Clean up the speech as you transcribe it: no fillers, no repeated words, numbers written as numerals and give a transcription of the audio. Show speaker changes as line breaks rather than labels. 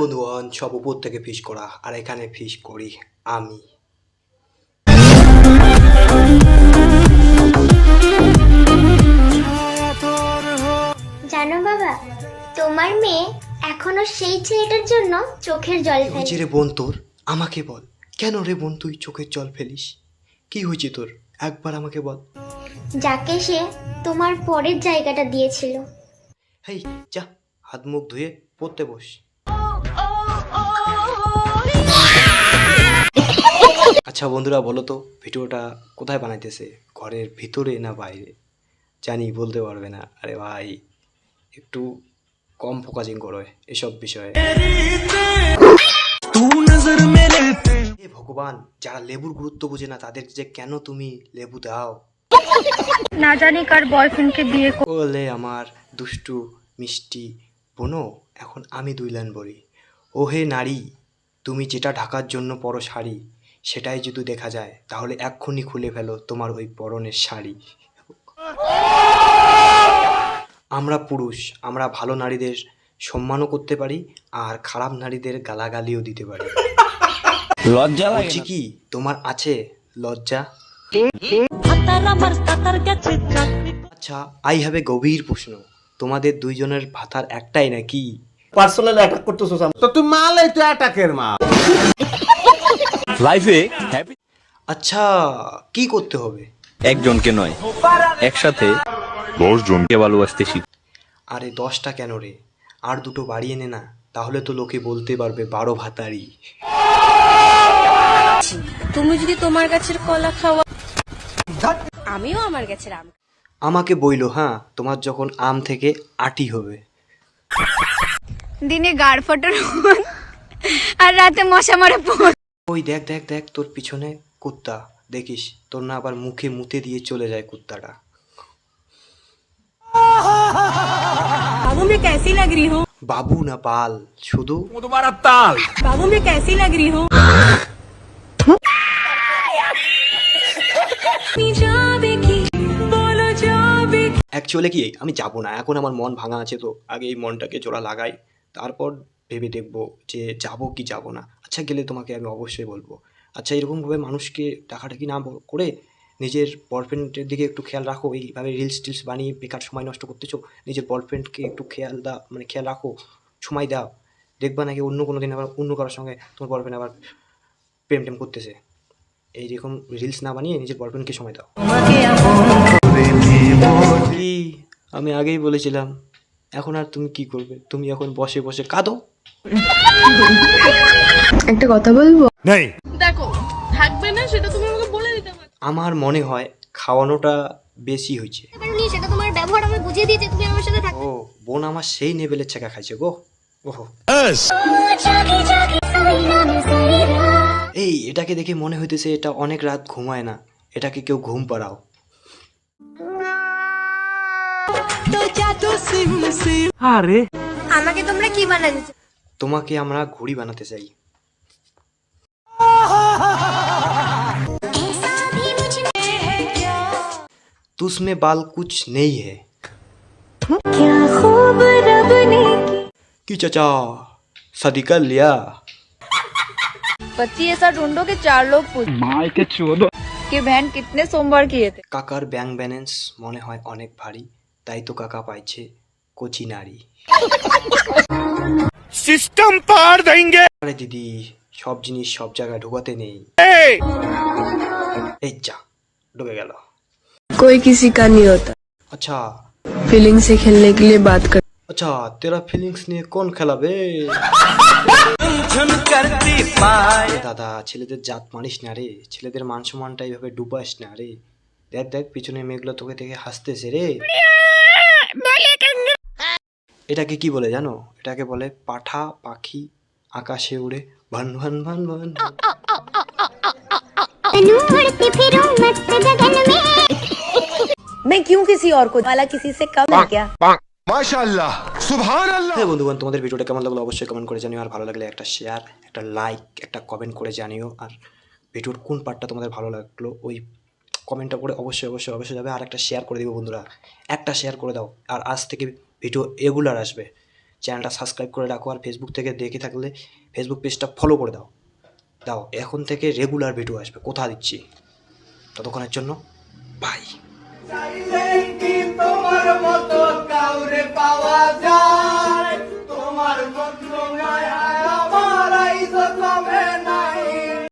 বন্ধুগণ, সব উপর থেকে ফিস করা, আর এখানে ফিস করি আমি।
জানো বাবা, তোমার মেয়ে এখনো সেই ছেলেটার জন্য চোখের জল
কি হয়েছে
ফেলে।
রে বোন তোর? আমাকে বল, কেন রে বোন তুই চোখের জল ফেলিস? কি হয়েছে তোর? একবার আমাকে বল।
যাকে সে তোমার পরের জায়গাটা দিয়েছিল।
হেই যা, হাত মুখ ধুয়ে পড়তে বস। আচ্ছা বন্ধুরা, বলো তো ভিডিওটা কোথায় বানাইতেছে, ঘরের ভিতরে না বাইরে? জানি বলতে পারবে না। আরে ভাই, একটু কম ফোকাসিং করো এসব বিষয়ে। হে ভগবান, যারা লেবুর গুরুত্ব বোঝে না তাদের যে কেন তুমি লেবু দাও?
না জানি কার বয়ফ্রেন্ডকে বিয়ে
ওলে আমার দুষ্টু মিষ্টি বোনো, এখন আমি 2 লাইন বলি। ও হে নারী, তুমি যেটা ঢাকার জন্য পরো শাড়ি, সেটাই যদি দেখা যায় তাহলে এক্ষুনি খুলে ফেলো তোমার ওই পরনের শাড়ি। আমরা পুরুষ, আমরা ভালো নারীদের সম্মানও করতে পারি, আর খারাপ নারীদের গালাগালিও দিতে পারি।
লজ্জা লাগে
বলছি কি, তোমার আছে লজ্জা? আচ্ছা, আই হ্যাভ এ গভীর প্রশ্ন। তোমাদের দুইজনের ভাতার একটাই নাকি?
পার্সোনাল অ্যাটাক করতেছস তো তুই মালাই তুই অ্যাটাকের মা।
লাইফে হ্যাপি
আচ্ছা, কি করতে হবে?
একজনকে নয়, একসাথে 10 জনকে ভালোবাসতে শিখ।
আরে 10টা কেন রে, আর 2টো বাড়িয়ে নে না, তাহলে তো লোকে বলতে পারবে 12 ভাতারি।
তুমি যদি তোমার গাছের কলা খাওয়া, আমিও আমার গাছের আম।
আমাকে বইলো হ্যাঁ, তোমার যখন আম থেকে আটি হবে।
দিনে গাড় ফটার আর রাতে মশা মারে পড়।
ওই দেখ দেখ দেখ, তোর পিছনে কুত্তা, দেখিস তোর না আবার মুখে মুতে দিয়ে চলে যায় কুত্তাটা।
बाबू मैं कैसी लग रही हूँ?
বাবু না পাল, শুধু
बाबू मैं कैसी लग रही हूँ?
অ্যাকচুয়ালি কি, আমি যাব না এখন, আমার মন ভাঙা আছে তো। আগে এই মনটাকে জোড়া লাগাই, তারপর ভেবে দেখবো যে যাব কি যাব না। আচ্ছা, গেলে তোমাকে আমি অবশ্যই বলবো। আচ্ছা, এরকমভাবে মানুষকে ডাকাডাকি না করে নিজের বয়ফ্রেন্ডের দিকে একটু খেয়াল রাখো। এইভাবে রিলস টিলস বানিয়ে বেকার সময় নষ্ট করতেছো। নিজের বয়ফ্রেন্ডকে একটু খেয়াল রাখো, সময় দাও। দেখবা নাকি অন্য কোনো দিন আবার অন্য কারোর সঙ্গে তোমার বয়ফ্রেন্ড আবার প্রেম টেম করতেছে। এইরকম রিলস না বানিয়ে নিজের বয়ফ্রেন্ডকে সময় দাও। কি, আমি আগেই বলেছিলাম। এখন আর তুমি কি করবে? তুমি এখন বসে বসে কাঁদো।
একটা কথা বলবো?
দেখো থাকবে না সেটা তুমি আমাকে বলে দিতে পারো।
আমার মনে হয় খাওয়ানোটা বেশি হয়েছে।
সেটা তোমার ব্যবহার আমি বুঝিয়ে দিয়েছি, তুমি আমার সাথে থাকো।
ও বোন আমার সেই লেভেলের ছেঁকা খাইছে গো। ওহো, এই এটাকে দেখে মনে হইতেছে এটা অনেক রাত ঘুমায় না, এটাকে কেউ ঘুম পাড়াও।
আমাকে তোমরা কি বানাতে চাও?
তোমাকে আমরা ঘুড়ি বানাতে চাই। तुझमें बाल कुछ नहीं है। कि चाचा शादी कर लिया?
पति ऐसा ढूंढो कि 4 लोग पूछ कि बहन कितने सोमवार किए थे।
কাকার ব্যাংক ব্যালেন্স মনে হয় অনেক ভারী, তাই তো কাকা পাইছে কোচি নারী।
সিস্টেম পার দেंगे।
আরে দিদি, সব জিনিস সব জায়গায় ঢোকাতে নেই। এই যা, ঢুকে গেল।
कोई किसी का नहीं होता,
আচ্ছা
फीलिंग से खेलने के लिए बात कर।
আচ্ছা, তেরা ফিলিংস নিয়ে কোন খেলাবে? এ দাদা, ছেলেদের জাত মানিস না রে, ছেলেদের মান সম্মানটা এইভাবে ডুবাস না রে। দেখ দেখ, পিছনে মেয়েগুলো তোকে দেখে হাসতেছে রে। এটাকে কি বলে জানো? এটাকে বলে পাঠা পাখি আকাশে উড়ে ভান ভান ভান ভান।
मैं क्यों किसी और को, वाला किसी से कम है क्या?
মাশাআল্লাহ, সুবহানাল্লাহ।
হ্যাঁ বন্ধুগণ, তোমাদের ভিডিওটা কেমন লাগলো অবশ্যই কমেন্ট করে জানিও, আর ভালো লাগলে একটা শেয়ার, একটা লাইক, একটা কমেন্ট করে জানিও। আর ভিডিওর কোন পার্টটা তোমাদের ভালো লাগলো ওই কমেন্টটা করে অবশ্যই অবশ্যই অবশ্যই যাবে। আর একটা শেয়ার করে দিও বন্ধুরা, একটা শেয়ার করে দাও। আর আজ থেকে ভিডিও রেগুলার আসবে, চ্যানেলটা সাবস্ক্রাইব করে রাখো, আর ফেসবুক থেকে দেখে থাকলে ফেসবুক পেজটা ফলো করে দাও। এখন থেকে রেগুলার ভিডিও আসবে, কথা দিচ্ছি। ততক্ষণের জন্য বাই।